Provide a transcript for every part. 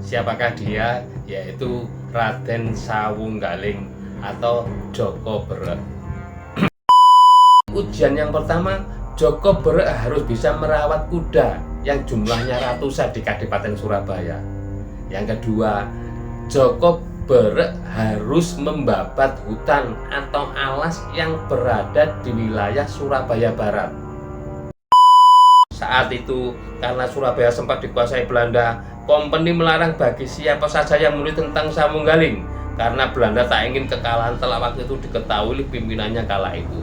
Siapakah dia? Yaitu Raden Sawunggaling atau Joko Berek. Ujian yang pertama, Joko Berek harus bisa merawat kuda yang jumlahnya ratusan di Kadipaten Surabaya. Yang kedua, Joko Berek harus membabat hutan atau alas yang berada di wilayah Surabaya Barat. Saat itu, karena Surabaya sempat dikuasai Belanda, kompeni melarang bagi siapa saja yang menulis tentang Sawunggaling, karena Belanda tak ingin kekalahan telah waktu itu diketahui oleh pimpinannya kala itu.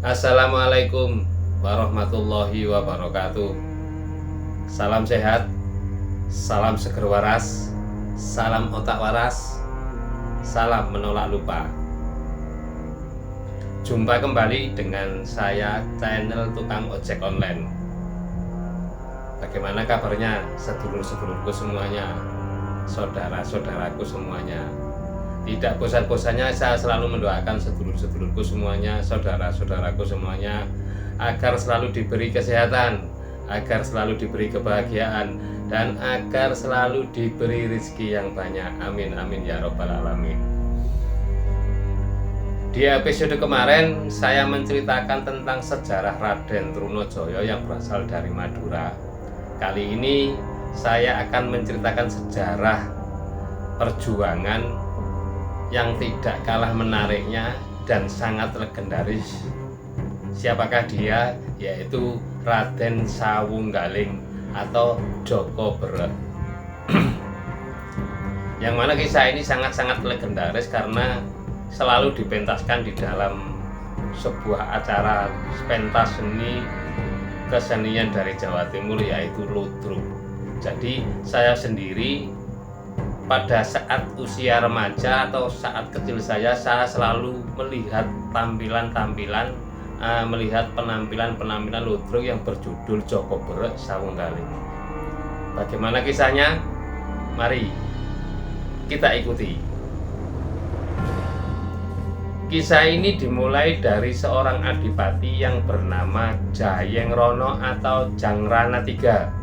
Assalamualaikum warahmatullahi wabarakatuh. Salam sehat, salam seger waras, salam otak waras, salam menolak lupa. Jumpa kembali dengan saya, channel Tukang Ojek Online. Bagaimana kabarnya sedulur-sedulurku semuanya, saudara-saudaraku semuanya? Tidak bosan-bosannya saya selalu mendoakan sedulur-sedulurku semuanya, saudara-saudaraku semuanya, agar selalu diberi kesehatan, agar selalu diberi kebahagiaan, dan agar selalu diberi rezeki yang banyak. Amin amin ya robbal alamin. Di episode kemarin saya menceritakan tentang sejarah Raden Trunojoyo yang berasal dari Madura. Kali ini saya akan menceritakan sejarah perjuangan yang tidak kalah menariknya dan sangat legendaris. Siapakah dia? Yaitu Raden Sawunggaling atau Joko Berek. Yang mana kisah ini sangat-sangat legendaris karena selalu dipentaskan di dalam sebuah acara pentas seni kesenian dari Jawa Timur, yaitu Ludruk. Jadi saya sendiri pada saat usia remaja atau saat kecil saya selalu melihat melihat penampilan ludruk yang berjudul Joko Berek Sawunggaling. Bagaimana kisahnya? Mari kita ikuti. Kisah ini dimulai dari seorang adipati yang bernama Jayeng Rono atau Jangrana III.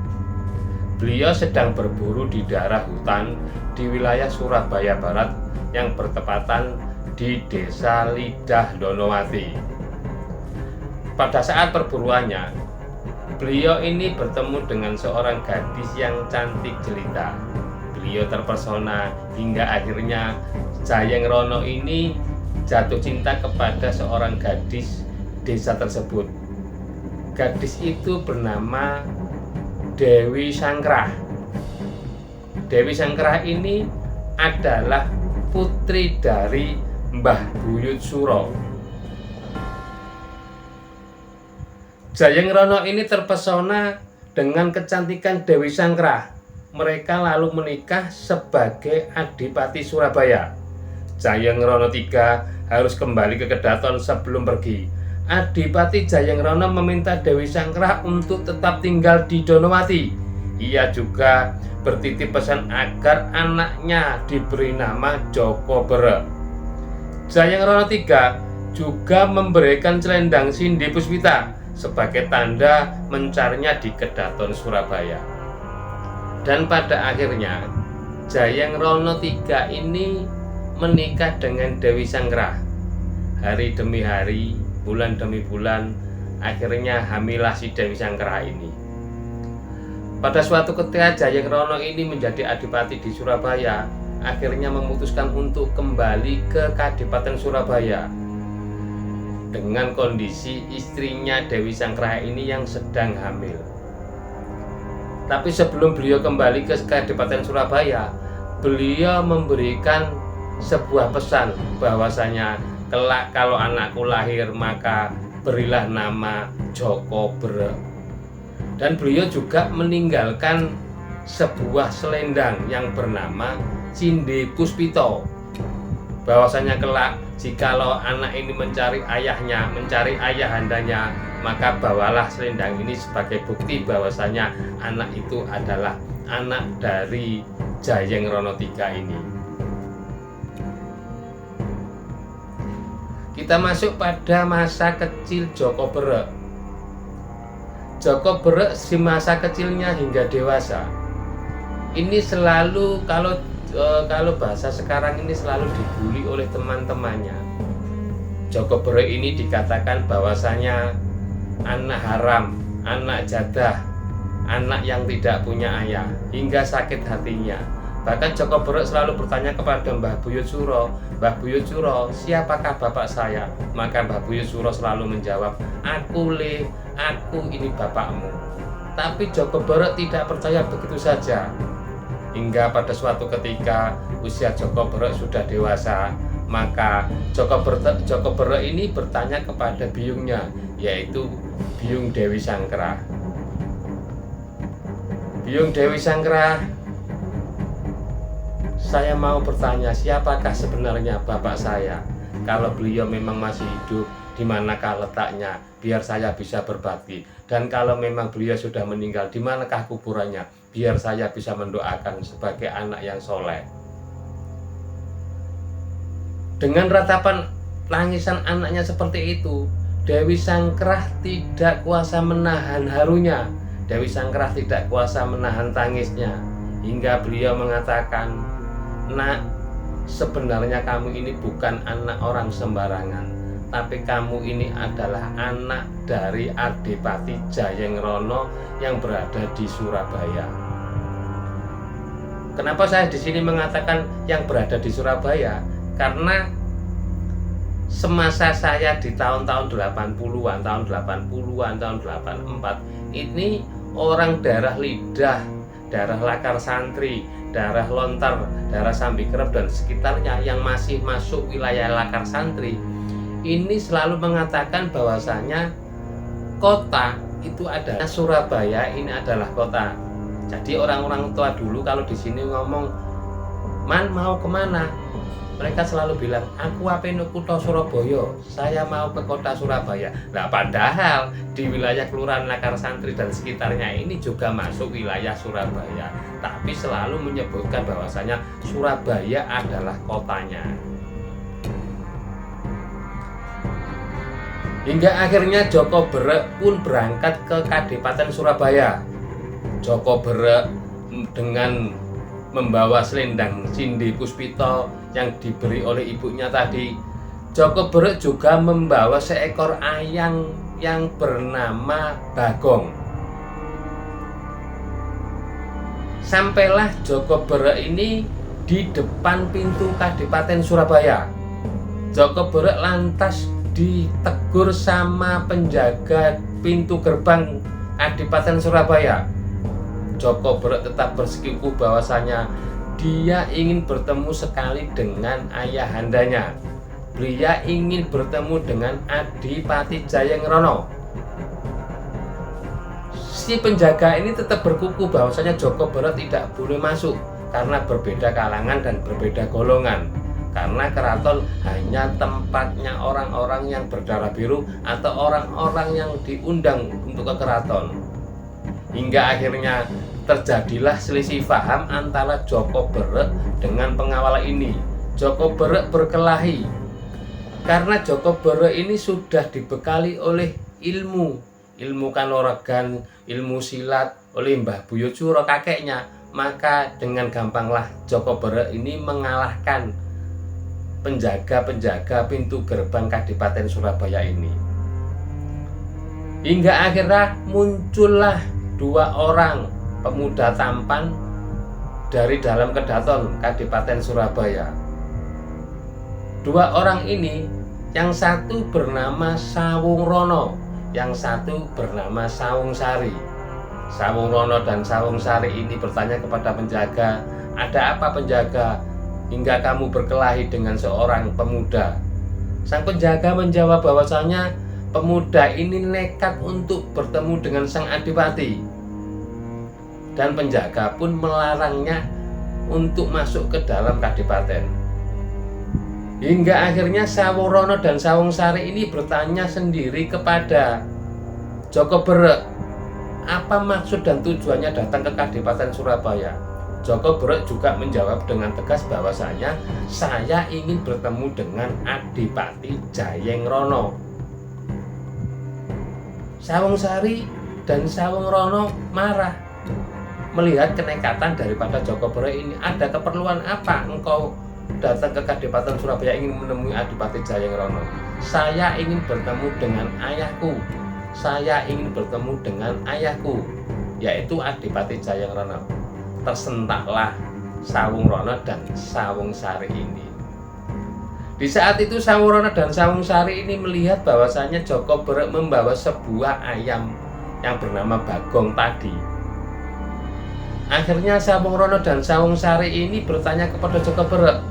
Beliau sedang berburu di daerah hutan di wilayah Surabaya Barat yang bertepatan di Desa Lidah Donowati. Pada saat perburuannya, beliau ini bertemu dengan seorang gadis yang cantik jelita. Beliau terpesona hingga akhirnya Jayeng Rono ini jatuh cinta kepada seorang gadis desa tersebut. Gadis itu bernama Dewi Sangkrah. Dewi Sangkrah ini adalah putri dari Mbah Buyut Suro. Jayeng Rono ini terpesona dengan kecantikan Dewi Sangkrah. Mereka lalu menikah sebagai adipati Surabaya. Jayeng Rono III harus kembali ke Kedaton sebelum pergi. Adipati Jayeng Rono meminta Dewi Sangkrah untuk tetap tinggal di Donowati. Ia juga bertitip pesan agar anaknya diberi nama Joko Berek. Jayeng Rono III juga memberikan selendang Sindi Puspita sebagai tanda mencarinya di Kedaton Surabaya. Dan pada akhirnya Jayeng Rono III ini menikah dengan Dewi Sangkrah. Hari demi hari, bulan demi bulan, akhirnya hamilah si Dewi Sangkrah ini. Pada suatu ketika Jayeng Rono ini menjadi adipati di Surabaya, akhirnya memutuskan untuk kembali ke Kadipaten Surabaya dengan kondisi istrinya Dewi Sangkrah ini yang sedang hamil. Tapi sebelum beliau kembali ke Kadipaten Surabaya, beliau memberikan sebuah pesan bahwasanya kelak kalau anakku lahir maka berilah nama Joko Berek. Dan beliau juga meninggalkan sebuah selendang yang bernama Sindi Puspito, bahwasanya kelak jikalau anak ini mencari ayahnya, mencari ayahandanya, maka bawalah selendang ini sebagai bukti bahwasanya anak itu adalah anak dari Jayeng Rono III ini. Kita masuk pada masa kecil Joko Berek. Joko Berek di masa kecilnya hingga dewasa ini selalu, kalau bahasa sekarang ini, selalu dibully oleh teman-temannya. Joko Berek ini dikatakan bahwasanya anak haram, anak jadah, anak yang tidak punya ayah, hingga sakit hatinya. Bahkan Joko Berek selalu bertanya kepada Mbah Buyut Suro, "Mbah Buyut Suro, siapakah bapak saya?" Maka Mbah Buyut Suro selalu menjawab, "Aku ini bapakmu." Tapi Joko Berek tidak percaya begitu saja. Hingga pada suatu ketika usia Joko Berek sudah dewasa, maka Joko Berek ini bertanya kepada biyungnya, yaitu Biyung Dewi Sangkra. "Biyung Dewi Sangkra, saya mau bertanya, siapakah sebenarnya bapak saya? Kalau beliau memang masih hidup, di manakah letaknya, biar saya bisa berbakti? Dan kalau memang beliau sudah meninggal, di manakah kuburannya, biar saya bisa mendoakan sebagai anak yang soleh." Dengan ratapan tangisan anaknya seperti itu, Dewi Sangkrah tidak kuasa menahan harunya. Dewi Sangkrah tidak kuasa menahan tangisnya, hingga beliau mengatakan, "Nak, sebenarnya kamu ini bukan anak orang sembarangan, tapi kamu ini adalah anak dari Adipati Jayeng Rono yang berada di Surabaya." Kenapa saya di sini mengatakan yang berada di Surabaya? Karena semasa saya di tahun-tahun 80-an, tahun 80-an, tahun 84, ini orang daerah Lidah, daerah Lakar Santri, daerah Lontar, daerah Sambikerep dan sekitarnya yang masih masuk wilayah Lakar Santri, ini selalu mengatakan bahwasanya kota itu adalah Surabaya, ini adalah kota. Jadi orang-orang tua dulu kalau di sini ngomong, "Man, mau kemana?" Mereka selalu bilang, "Aku ape nek kutha Surabaya, saya mau ke kota Surabaya." Nah, padahal di wilayah Kelurahan Lakar Santri dan sekitarnya ini juga masuk wilayah Surabaya, tapi selalu menyebutkan bahwasanya Surabaya adalah kotanya. Hingga akhirnya Joko Berek pun berangkat ke Kadipaten Surabaya. Joko Berek dengan membawa selendang Cindi Puspito yang diberi oleh ibunya tadi. Joko Berek juga membawa seekor ayam yang bernama Bagong. Sampailah Joko Berek ini di depan pintu Kadipaten Surabaya. Joko Berek lantas ditegur sama penjaga pintu gerbang Kadipaten Surabaya. Joko Berek tetap bersikukuh bahwasanya dia ingin bertemu sekali dengan ayahandanya. Beliau ingin bertemu dengan Adipati Jayeng Rono. Si penjaga ini tetap berkukuh bahwasanya Joko Berek tidak boleh masuk karena berbeda kalangan dan berbeda golongan. Karena keraton hanya tempatnya orang-orang yang berdarah biru atau orang-orang yang diundang untuk ke keraton. Hingga akhirnya terjadilah selisih paham antara Joko Berek dengan pengawal ini. Joko Berek berkelahi karena Joko Berek ini sudah dibekali oleh ilmu kanuragan, ilmu silat oleh Mbah Buyut Suro kakeknya. Maka dengan gampanglah Joko Berek ini mengalahkan penjaga-penjaga pintu gerbang Kadipaten Surabaya ini. Hingga akhirnya muncullah dua orang pemuda tampan dari dalam kedaton Kadipaten Surabaya. Dua orang ini, yang satu bernama Sawung Rono, yang satu bernama Sawung Sari. Sawung Rono dan Sawung Sari ini bertanya kepada penjaga, "Ada apa penjaga, hingga kamu berkelahi dengan seorang pemuda?" Sang penjaga menjawab bahwasanya pemuda ini nekat untuk bertemu dengan sang adipati, dan penjaga pun melarangnya untuk masuk ke dalam kadipaten. Hingga akhirnya Sawung Rono dan Sawung Sari ini bertanya sendiri kepada Joko Berek, apa maksud dan tujuannya datang ke Kadipaten Surabaya? Joko Berek juga menjawab dengan tegas bahwasanya saya ingin bertemu dengan Adipati Jayengrono. Sawungsari dan Sawungrono marah melihat kenekatan daripada Joko Berek ini. Ada keperluan apa engkau datang ke Kadipaten Surabaya ingin menemui Adipati Jayengrono? Saya ingin bertemu dengan ayahku. Saya ingin bertemu dengan ayahku, yaitu Adipati Jayengrono. Tersentaklah Sawungrono dan Sawungsari ini. Di saat itu Sawungrono dan Sawungsari ini melihat bahwasanya Joko Berek membawa sebuah ayam yang bernama Bagong tadi. Akhirnya Sawungrono dan Sawungsari ini bertanya kepada Joko Berek,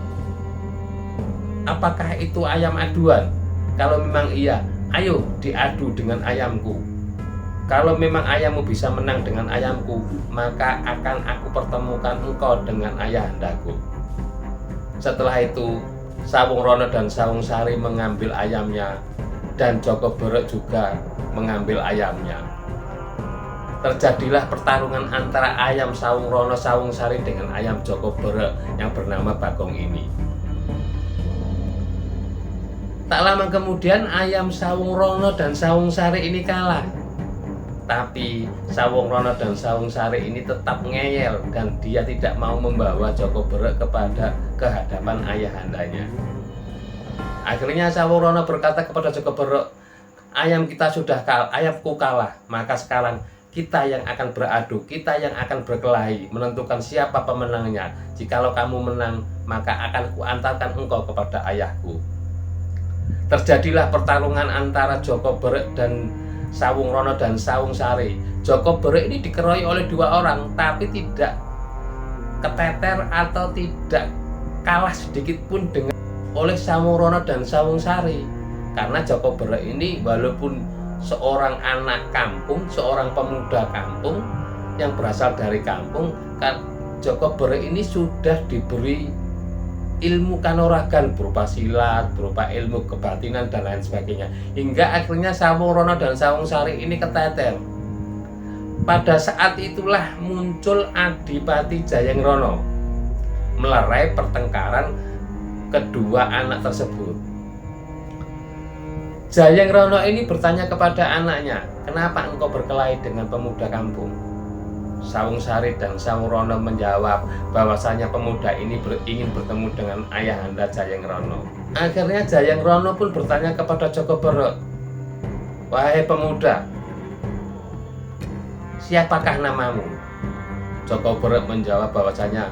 apakah itu ayam aduan? Kalau memang iya, ayo diadu dengan ayamku. Kalau memang ayammu bisa menang dengan ayamku, maka akan aku pertemukan engkau dengan ayahandaku. Setelah itu Sawungrono dan Sawungsari mengambil ayamnya, dan Joko Berek juga mengambil ayamnya. Terjadilah pertarungan antara ayam Sawungrono Sawungsari dengan ayam Joko Berek yang bernama Bagong ini. Tak lama kemudian ayam Sawungrono dan Sawungsari ini kalah. Tapi Sawungrono dan Sawungsari ini tetap ngeyel dan dia tidak mau membawa Joko Berek ke hadapan ayahandanya. Akhirnya Sawungrono berkata kepada Joko Berek, ayam kita sudah kalah, ayamku kalah, maka sekarang kita yang akan beradu, kita yang akan berkelahi menentukan siapa pemenangnya. Jikalau kamu menang, maka akan kuantarkan engkau kepada ayahku. Terjadilah pertarungan antara Joko Berek dan Sawungrono dan Sawungsari. Joko Berek ini dikeroyok oleh dua orang, tapi tidak keteter atau tidak kalah sedikit pun dengan oleh Sawungrono dan Sawungsari. Karena Joko Berek ini walaupun seorang anak kampung, seorang pemuda kampung yang berasal dari kampung, kan Joko Berek ini sudah diberi ilmu kanuragan berupa silat, berupa ilmu kebatinan dan lain sebagainya, hingga akhirnya Sawungrono dan Sawungsari ini keteter. Pada saat itulah muncul Adipati Jayengrono melerai pertengkaran kedua anak tersebut. Jayengrono ini bertanya kepada anaknya, kenapa engkau berkelahi dengan pemuda kampung? Sawungsari dan Sawungrono menjawab bahwasanya pemuda ini ingin bertemu dengan ayahanda Jayengrono. Akhirnya Jayengrono pun bertanya kepada Joko Berek, wahai pemuda, siapakah namamu? Joko Berek menjawab bahwasanya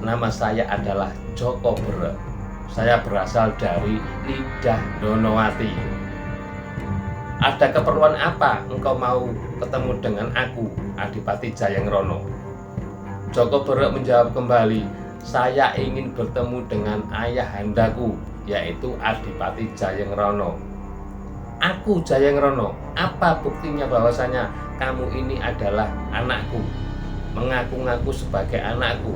nama saya adalah Joko Berek. Saya berasal dari Lidah Donowati. Ada keperluan apa engkau mau ketemu dengan aku, Adipati Jayengrono? Joko Berek menjawab kembali, saya ingin bertemu dengan ayahandaku, yaitu Adipati Jayengrono. Aku Jayengrono, apa buktinya bahwasanya kamu ini adalah anakku? Mengaku-ngaku sebagai anakku,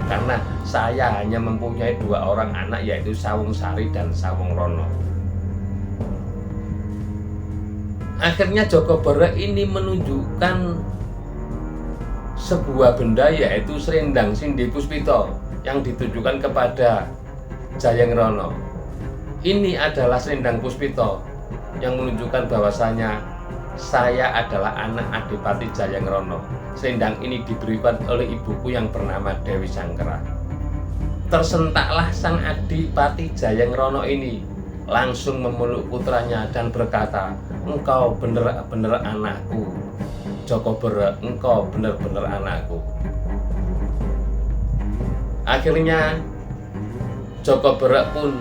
karena saya hanya mempunyai dua orang anak, yaitu Sawungsari dan Sawungrono. Akhirnya Joko Berek ini menunjukkan sebuah benda, yaitu selendang Sindi Puspito yang ditujukan kepada Jayengrono. Ini adalah selendang Puspito yang menunjukkan bahwasanya saya adalah anak Adipati Jayengrono. Selendang ini diberikan oleh ibuku yang bernama Dewi Sangkera. Tersentaklah sang Adipati Jayengrono ini, langsung memeluk putranya dan berkata, engkau bener-bener anakku, Joko Berek, engkau bener-bener anakku. Akhirnya Joko Berek pun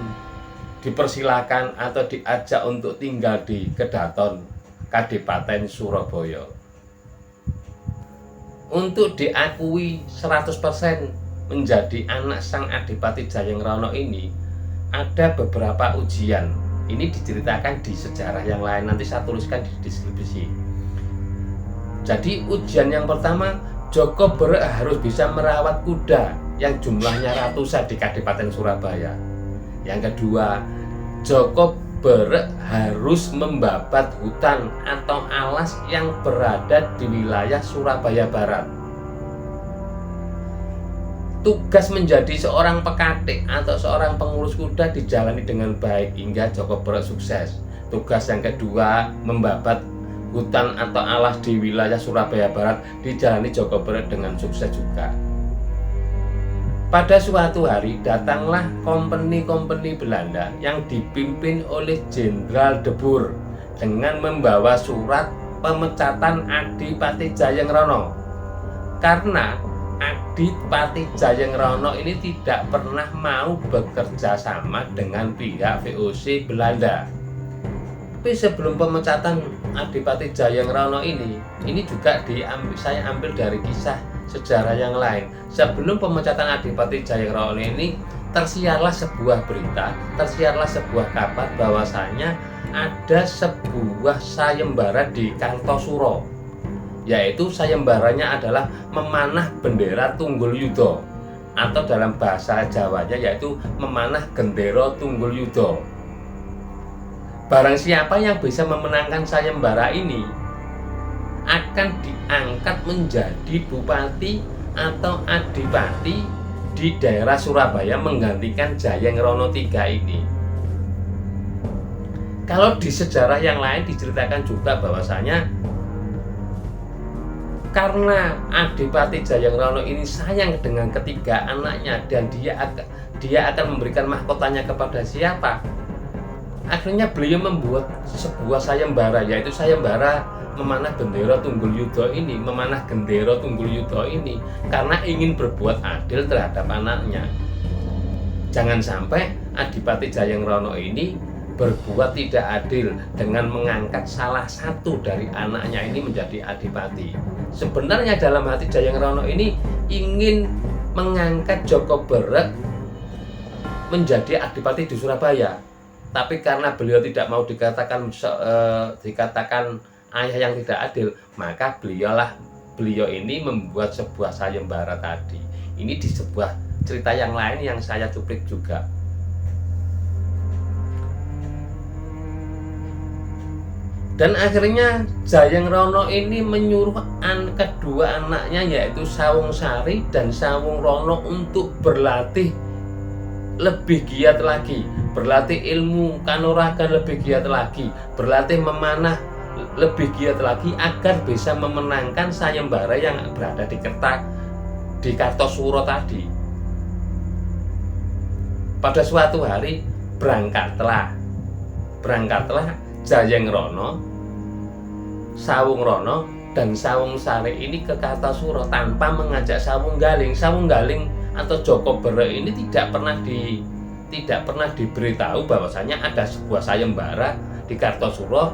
dipersilakan atau diajak untuk tinggal di Kedaton, Kadipaten Surabaya. Untuk diakui 100% menjadi anak sang Adipati Jayengrono ini, ada beberapa ujian. Ini diceritakan di sejarah yang lain, nanti saya tuliskan di deskripsi. Jadi ujian yang pertama, Joko Berek harus bisa merawat kuda yang jumlahnya ratusan di Kadipaten Surabaya. Yang kedua, Joko Berek harus membabat hutan atau alas yang berada di wilayah Surabaya Barat. Tugas menjadi seorang pekatik atau seorang pengurus kuda dijalani dengan baik hingga Joko Berek sukses. Tugas yang kedua, membabat hutan atau alas di wilayah Surabaya Barat dijalani Joko Berek dengan sukses juga. Pada suatu hari datanglah kompeni-kompeni Belanda yang dipimpin oleh Jenderal De Boer dengan membawa surat pemecatan Adipati Jayengrono. Karena Adipati Jayengrono ini tidak pernah mau bekerja sama dengan pihak VOC Belanda. Tapi sebelum pemecatan Adipati Jayengrono ini juga saya ambil dari kisah sejarah yang lain. Sebelum pemecatan Adipati Jayengrono ini tersiarlah sebuah berita, tersiarlah sebuah kabar bahwasanya ada sebuah sayembara di Kartosuro, yaitu sayembaranya adalah memanah bendera Tunggul Yudo, atau dalam bahasa Jawanya yaitu memanah gendera Tunggul Yudo. Barang siapa yang bisa memenangkan sayembara ini akan diangkat menjadi bupati atau adipati di daerah Surabaya menggantikan Jayengrono III ini. Kalau di sejarah yang lain diceritakan juga bahwasanya karena Adipati Jayengrono ini sayang dengan ketiga anaknya dan dia akan memberikan mahkotanya kepada siapa, akhirnya beliau membuat sebuah sayembara, yaitu sayembara memanah bendera Tunggul Yudo ini, memanah gendera Tunggul Yudo ini karena ingin berbuat adil terhadap anaknya. Jangan sampai Adipati Jayengrono ini berbuat tidak adil dengan mengangkat salah satu dari anaknya ini menjadi adipati. Sebenarnya dalam hati Jayengrono ini ingin mengangkat Joko Berek menjadi adipati di Surabaya. Tapi karena beliau tidak mau dikatakan ayah yang tidak adil, maka beliau ini membuat sebuah sayembara tadi. Ini di sebuah cerita yang lain yang saya cuplik juga. Dan akhirnya Jayengrono ini menyuruh kedua anaknya yaitu Sawung Sari dan Sawung Rono untuk berlatih lebih giat lagi, berlatih ilmu kanuragan lebih giat lagi, berlatih memanah lebih giat lagi agar bisa memenangkan sayembara yang berada di Kartosuro tadi. Pada suatu hari berangkatlah Jayengrono, Sawung Rono dan Sawung Sari ini ke Kartosuro tanpa mengajak Sawung Galing. Sawung Galing atau Joko Berek ini tidak pernah diberitahu bahwasanya ada sebuah sayembara di Kartosuro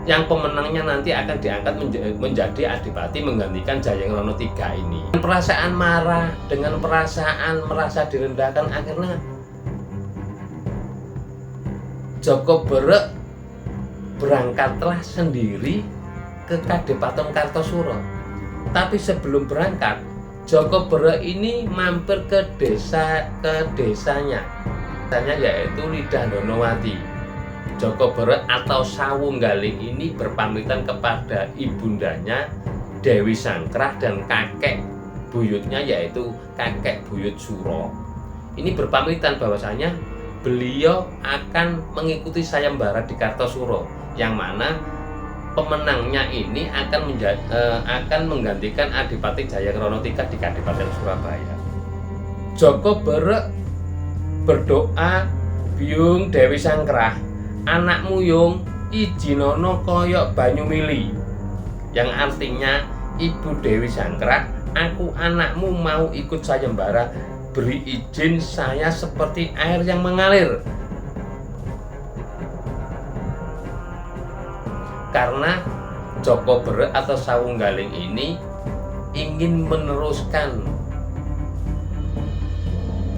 yang pemenangnya nanti akan diangkat menjadi adipati menggantikan Jayengrono III ini. Dengan perasaan marah, dengan perasaan merasa direndahkan, akhirnya Joko Berek berangkatlah sendiri ke Kadipaten Kartosuro. Tapi sebelum berangkat, Joko Berek ini mampir ke desanya yaitu Lidah Ndonowati. Joko Berek atau Sawung Galing ini berpamitan kepada ibundanya Dewi Sangkrah dan kakek buyutnya yaitu kakek buyut Suro. Ini berpamitan bahwasanya beliau akan mengikuti sayembara di Kartosuro, yang mana pemenangnya ini akan menggantikan Adipati Jayengrono III di Kadipaten Surabaya. Joko Berek berdoa, "Byung Dewi Sangkrah, anakmu yung ijinono koyok banyu mili," yang artinya, Ibu Dewi Sangkrah, aku anakmu mau ikut sayembara, beri izin saya seperti air yang mengalir. Karena Joko Berek atau Sawung Galing ini ingin meneruskan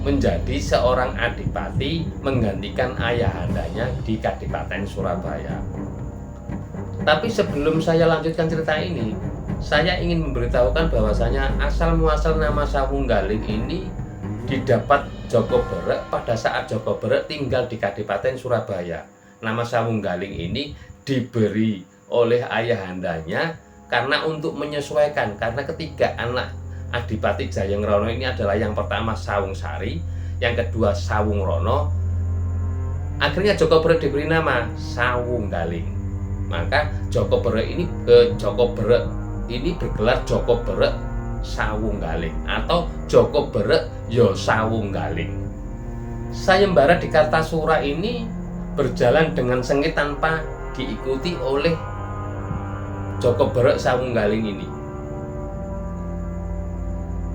menjadi seorang adipati menggantikan ayahandanya di Kadipaten Surabaya. Tapi sebelum saya lanjutkan cerita ini, saya ingin memberitahukan bahwasanya asal muasal nama Sawung Galing ini didapat Joko Berek pada saat Joko Berek tinggal di Kadipaten Surabaya. nama Sawunggaling ini diberi oleh ayahandanya karena untuk menyesuaikan, karena ketiga anak Adipati Jayengrono ini adalah yang pertama Sawungsari, yang kedua Sawungrono. Akhirnya Joko Berek diberi nama Sawunggaling. Maka Joko Berek ini bergelar Joko Berek Sawunggaling atau Joko Berek yo Sawunggaling. Sayembara di Kartasura ini berjalan dengan sengit tanpa diikuti oleh Joko Berek Sawunggaling ini.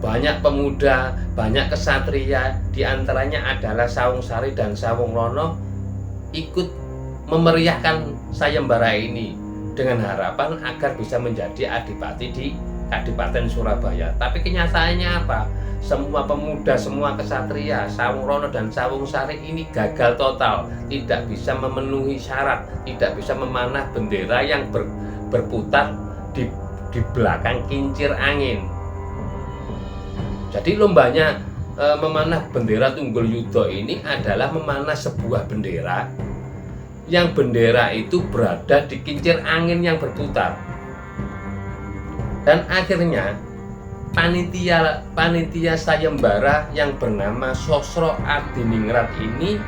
Banyak pemuda, banyak kesatria, diantaranya adalah Sawungsari dan Sawungrono ikut memeriahkan sayembara ini dengan harapan agar bisa menjadi adipati di Kadipaten Surabaya. Tapi kenyataannya apa? Semua pemuda, semua kesatria, Sawungrono dan Sawungsari ini gagal total, tidak bisa memenuhi syarat, tidak bisa memanah bendera yang berputar di belakang kincir angin. Jadi lombanya memanah bendera Tunggul Yudo ini adalah memanah sebuah bendera yang bendera itu berada di kincir angin yang berputar. Dan akhirnya panitia sayembara yang bernama Sosro Adiningrat ini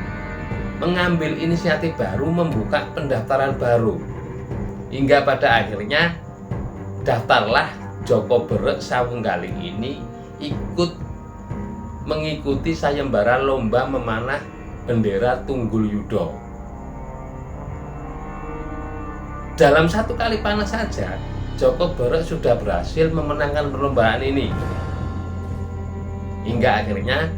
mengambil inisiatif baru, membuka pendaftaran baru. Hingga pada akhirnya daftarlah Joko Berek Sawunggaling ini ikut mengikuti sayembara lomba memanah bendera Tunggul Yudo. Dalam satu kali panas saja, Joko Berek sudah berhasil memenangkan perlombaan ini. Hingga akhirnya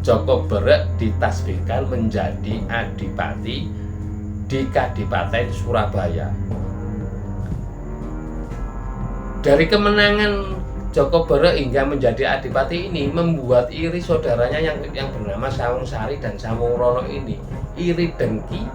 Joko Berek ditasbihkan menjadi adipati di Kadipaten Surabaya. Dari kemenangan Joko Berek hingga menjadi adipati ini membuat iri saudaranya yang bernama Sawungsari dan Sawungrono ini. Iri dengki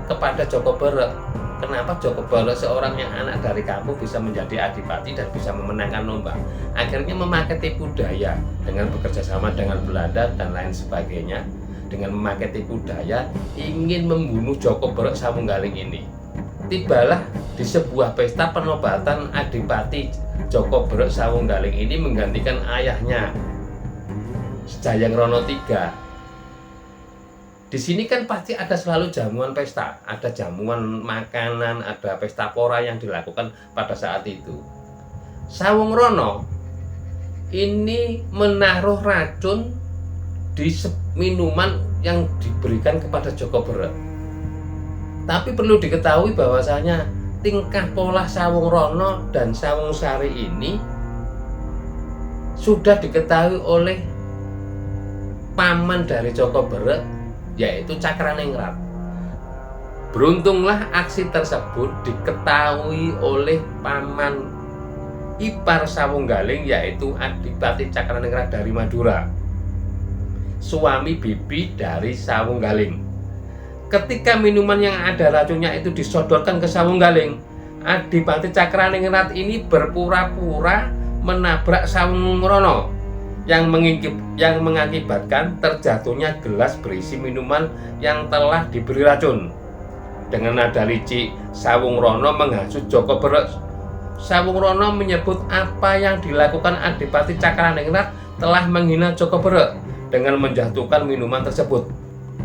kepada Joko Berek. Kenapa Joko Berek, seorang yang anak dari kamu, bisa menjadi adipati dan bisa memenangkan lomba? Akhirnya memakai tipu daya dengan bekerja sama dengan Belanda dan lain sebagainya. Dengan memakai tipu daya ingin membunuh Joko Berek Sawunggaling ini. Tibalah di sebuah pesta penobatan Adipati Joko Berek Sawunggaling ini menggantikan ayahnya Jayengrono III. Di sini kan pasti ada selalu jamuan pesta, ada jamuan makanan, ada pesta pora yang dilakukan pada saat itu. Sawungrono ini menaruh racun di minuman yang diberikan kepada Joko Berek. Tapi perlu diketahui bahwasanya tingkah pola Sawungrono dan Sawungsari ini sudah diketahui oleh paman dari Joko Berek, yaitu Cakraningrat. Beruntunglah aksi tersebut diketahui oleh paman ipar Sawunggaling, yaitu Adipati Cakraningrat dari Madura, suami bibi dari Sawunggaling. Ketika minuman yang ada racunnya itu disodorkan ke Sawunggaling, Adipati Cakraningrat ini berpura-pura menabrak Sawungrono yang mengakibatkan terjatuhnya gelas berisi minuman yang telah diberi racun. Dengan nada licik, Sawungrono menghasut Joko Berek. Sawungrono menyebut apa yang dilakukan Adipati Cakraningrat telah menghina Joko Berek dengan menjatuhkan minuman tersebut.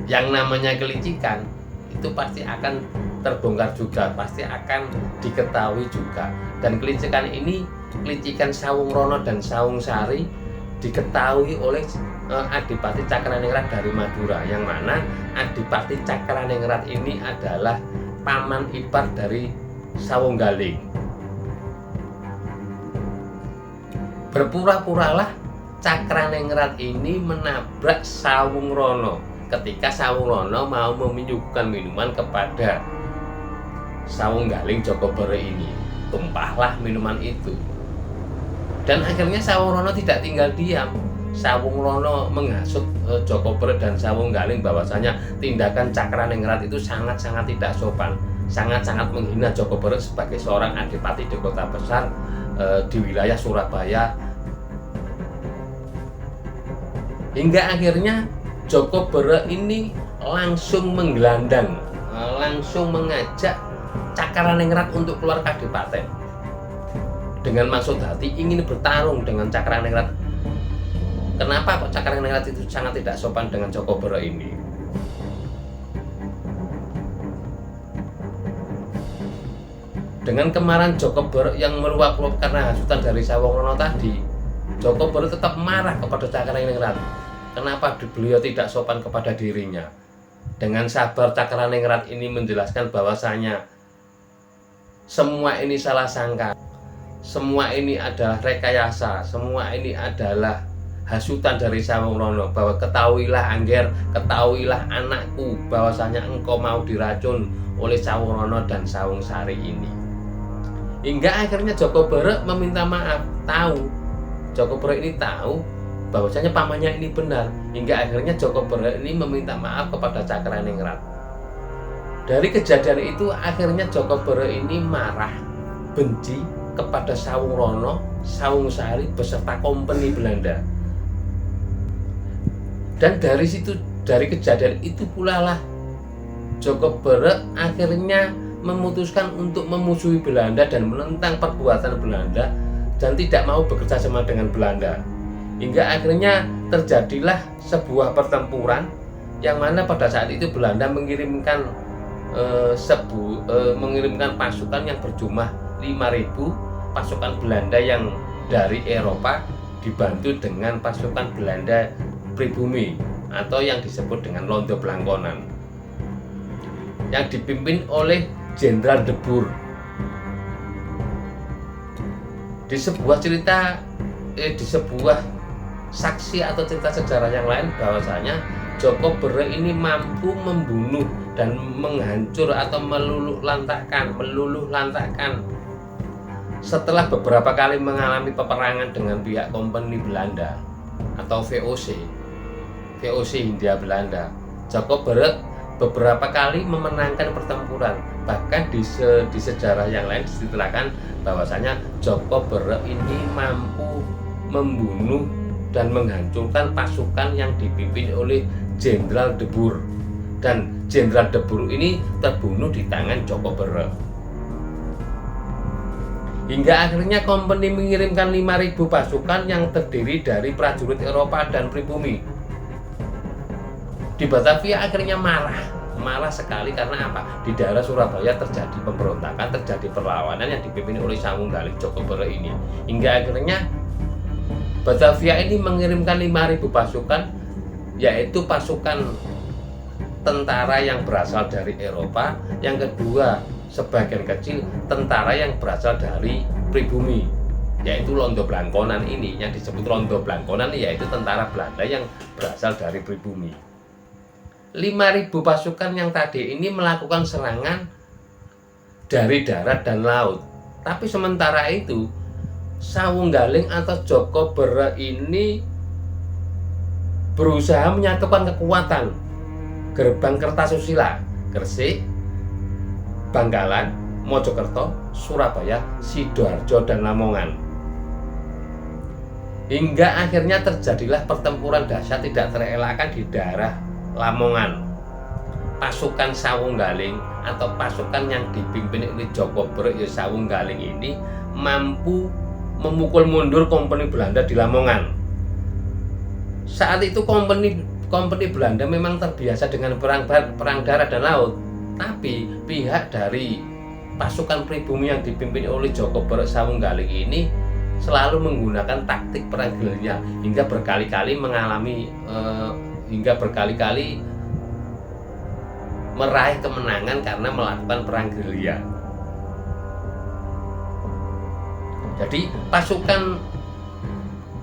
Yang namanya kelicikan itu pasti akan terbongkar juga, pasti akan diketahui juga. Dan kelicikan ini, kelicikan Sawungrono dan Sawungsari, diketahui oleh Adipati Cakraningrat dari Madura, yang mana Adipati Cakraningrat ini adalah paman ipar dari Sawunggaling. Berpura-puralah Cakraningrat ini menabrak Sawungrono ketika Sawungrono mau menyuguhkan minuman kepada Sawunggaling Joko Berek ini. Tumpahlah minuman itu. Dan akhirnya Sawungrono tidak tinggal diam. Sawungrono menghasut Joko Berek dan Sawunggaling bahwasanya tindakan Cakraningrat itu sangat-sangat tidak sopan, sangat-sangat menghina Joko Berek sebagai seorang adipati di kota besar di wilayah Surabaya. Hingga akhirnya Joko Berek ini langsung menggelandang langsung mengajak Cakraningrat untuk keluar kadipaten dengan maksud hati ingin bertarung dengan Cakraningrat. Kenapa kok Cakraningrat itu sangat tidak sopan dengan Joko Bero ini? Dengan kemarahan Joko Bero yang meluap-luap karena hasutan dari Sawangrono tadi, Joko Bero tetap marah kepada Cakraningrat. Kenapa beliau tidak sopan kepada dirinya? Dengan sabar Cakraningrat ini menjelaskan bahwasanya semua ini salah sangka, semua ini adalah rekayasa, semua ini adalah hasutan dari Sawangrono, bahwa ketahuilah Angger, ketahuilah anakku, bahwasanya engkau mau diracun oleh Sawangrono dan Sawungsari ini. Hingga akhirnya Joko Bero meminta maaf. Joko Bero ini tahu bahwasanya pamannya ini benar. Hingga akhirnya Joko Bero ini meminta maaf kepada Cakraningrat. Dari kejadian itu akhirnya Joko Bero ini marah, benci kepada Sawangrono, Sawungsari beserta kompeni Belanda. Dan dari kejadian itu pula lah Joko Bero akhirnya memutuskan untuk memusuhi Belanda dan menentang perbuatan Belanda dan tidak mau bekerja sama dengan Belanda. Hingga akhirnya terjadilah sebuah pertempuran yang mana pada saat itu Belanda mengirimkan pasukan yang berjumlah 5.000 pasukan Belanda yang dari Eropa dibantu dengan pasukan Belanda pribumi atau yang disebut dengan Londo Blangkonan yang dipimpin oleh Jenderal De Boer. Di sebuah saksi atau cerita sejarah yang lain bahwasanya Joko Bero ini mampu membunuh dan menghancur atau meluluh lantakkan setelah beberapa kali mengalami peperangan dengan pihak kompeni Belanda atau VOC Hindia Belanda. Joko Bero beberapa kali memenangkan pertempuran. Bahkan di sejarah yang lain diterangkan bahwasanya Joko Bero ini mampu membunuh dan menghancurkan pasukan yang dipimpin oleh Jenderal De Boer, dan Jenderal De Boer ini terbunuh di tangan Joko Bero. Hingga akhirnya kompeni mengirimkan 5.000 pasukan yang terdiri dari prajurit Eropa dan pribumi. Di Batavia akhirnya marah sekali karena apa? Di daerah Surabaya terjadi pemberontakan, terjadi perlawanan yang dipimpin oleh Sawunggaling Joko Bero ini. Hingga akhirnya Batavia ini mengirimkan 5.000 pasukan, yaitu pasukan tentara yang berasal dari Eropa, yang kedua sebagian kecil tentara yang berasal dari pribumi, yaitu Londo Blangkonan ini. Yang disebut Londo Blangkonan yaitu tentara Belanda yang berasal dari pribumi. 5.000 pasukan yang tadi ini melakukan serangan dari darat dan laut. Tapi sementara itu Sawunggaling atau Joko Bero ini berusaha menyatukan kekuatan gerbang Kertasusila, Gresik, Bangkalan, Mojokerto, Surabaya, Sidoarjo, dan Lamongan. Hingga akhirnya terjadilah pertempuran dahsyat tidak terelakkan di daerah Lamongan. Pasukan Sawunggaling atau pasukan yang dipimpin oleh Joko Bero Sawunggaling ini mampu memukul mundur kompeni Belanda di Lamongan. Saat itu kompeni Belanda memang terbiasa dengan perang darat dan laut, tapi pihak dari pasukan pribumi yang dipimpin oleh Joko Bero Sawunggaling ini selalu menggunakan taktik perang gerilya hingga berkali-kali meraih kemenangan karena melakukan perang gerilya. Jadi pasukan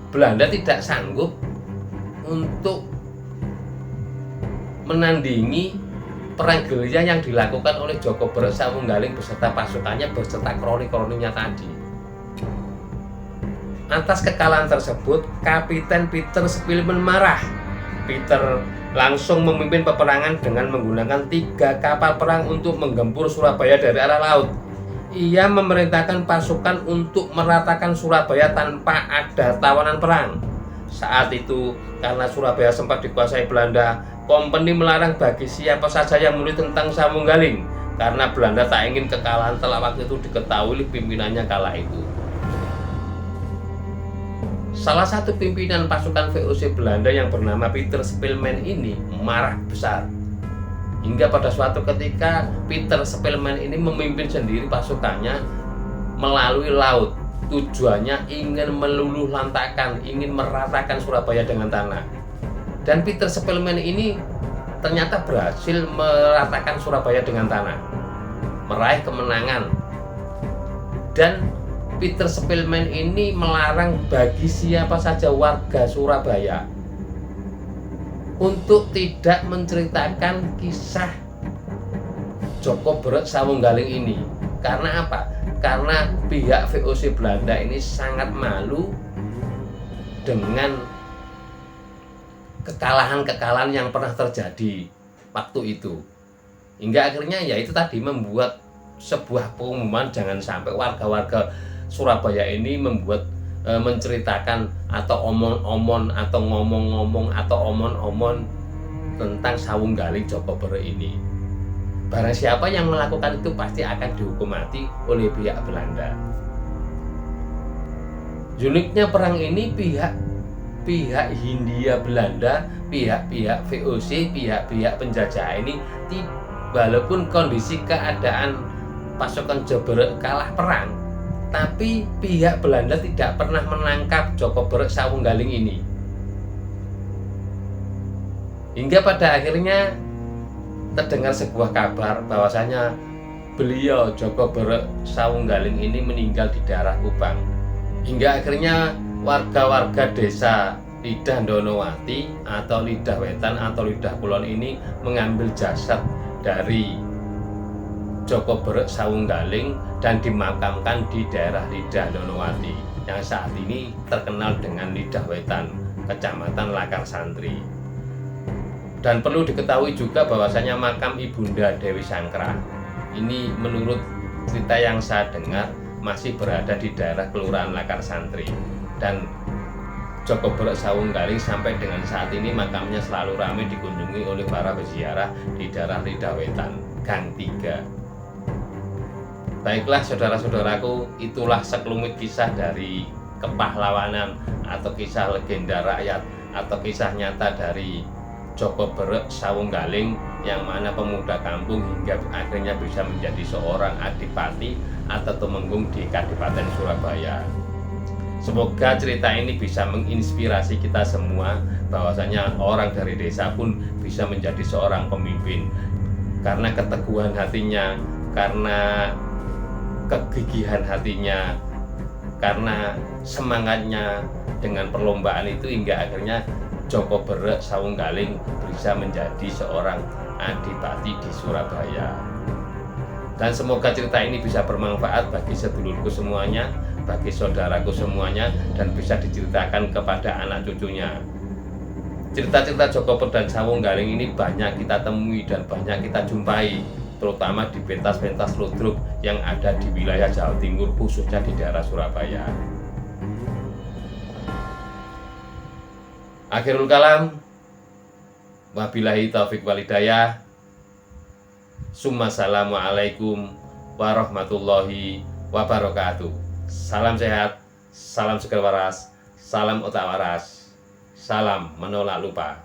Belanda tidak sanggup untuk menandingi perang gerilya yang dilakukan oleh Joko Bero Sawunggaling beserta pasukannya beserta kroni-kroninya tadi. Atas kekalahan tersebut, Kapiten Peter Spilman marah. Peter langsung memimpin peperangan dengan menggunakan 3 kapal perang untuk menggempur Surabaya dari arah laut. Ia memerintahkan pasukan untuk meratakan Surabaya tanpa ada tawanan perang. Saat itu, karena Surabaya sempat dikuasai Belanda, Kompeni melarang bagi siapa saja yang menulis tentang Sawunggaling, karena Belanda tak ingin kekalahan telah waktu itu diketahui oleh pimpinannya kala itu. Salah satu pimpinan pasukan VOC Belanda yang bernama Peter Spelman ini marah besar. Hingga pada suatu ketika Peter Spelman ini memimpin sendiri pasukannya melalui laut. Tujuannya ingin meluluh lantakan, ingin meratakan Surabaya dengan tanah. Dan Peter Spelman ini ternyata berhasil meratakan Surabaya dengan tanah, meraih kemenangan. Dan Peter Spelman ini melarang bagi siapa saja warga Surabaya untuk tidak menceritakan kisah Joko Berek Sawunggaling ini. Karena apa? Karena pihak VOC Belanda ini sangat malu dengan kekalahan-kekalahan yang pernah terjadi waktu itu. Hingga akhirnya ya itu tadi membuat sebuah pengumuman jangan sampai warga-warga Surabaya ini membuat menceritakan atau omong-omong atau ngomong-ngomong atau omong-omong tentang Sawunggaling Joko Berek ini. Barang siapa yang melakukan itu pasti akan dihukum mati oleh pihak Belanda. Uniknya perang ini pihak Hindia Belanda, pihak VOC, pihak penjajah ini walaupun kondisi keadaan pasukan Joko Berek kalah perang, tapi pihak Belanda tidak pernah menangkap Joko Berek Sawunggaling ini. Hingga pada akhirnya terdengar sebuah kabar bahwasanya beliau Joko Berek Sawunggaling ini meninggal di daerah Kupang. Hingga akhirnya warga-warga desa Lidah Ndonowati atau Lidah Wetan atau Lidah Kulon ini mengambil jasad dari Joko Berek Sawunggaling dan dimakamkan di daerah Lidah Ndonowati yang saat ini terkenal dengan Lidah Wetan, Kecamatan Lakar Santri. Dan perlu diketahui juga bahwasanya makam Ibunda Dewi Sangkra ini menurut cerita yang saya dengar masih berada di daerah Kelurahan Lakar Santri. Dan Joko Berek Sawunggaling sampai dengan saat ini makamnya selalu ramai dikunjungi oleh para peziarah di daerah Lidah Wetan, Gang 3. Baiklah saudara-saudaraku, itulah sekelumit kisah dari kepahlawanan atau kisah legenda rakyat atau kisah nyata dari Joko Berek Sawunggaling yang mana pemuda kampung hingga akhirnya bisa menjadi seorang adipati atau tumenggung di Kadipaten Surabaya. Semoga cerita ini bisa menginspirasi kita semua bahwasanya orang dari desa pun bisa menjadi seorang pemimpin karena keteguhan hatinya, karena kegigihan hatinya, karena semangatnya dengan perlombaan itu hingga akhirnya Joko Berek Sawunggaling bisa menjadi seorang adipati di Surabaya. Dan semoga cerita ini bisa bermanfaat bagi sedulurku semuanya, bagi saudaraku semuanya, dan bisa diceritakan kepada anak cucunya. Cerita-cerita Joko Berek dan Sawunggaling ini banyak kita temui dan banyak kita jumpai, terutama di pentas-pentas ludruk yang ada di wilayah Jawa Timur, khususnya di daerah Surabaya. Akhirul kalam, wabillahi taufik walhidayah. Assalamualaikum warahmatullahi wabarakatuh. Salam sehat, salam seger waras, salam otak waras, salam menolak lupa.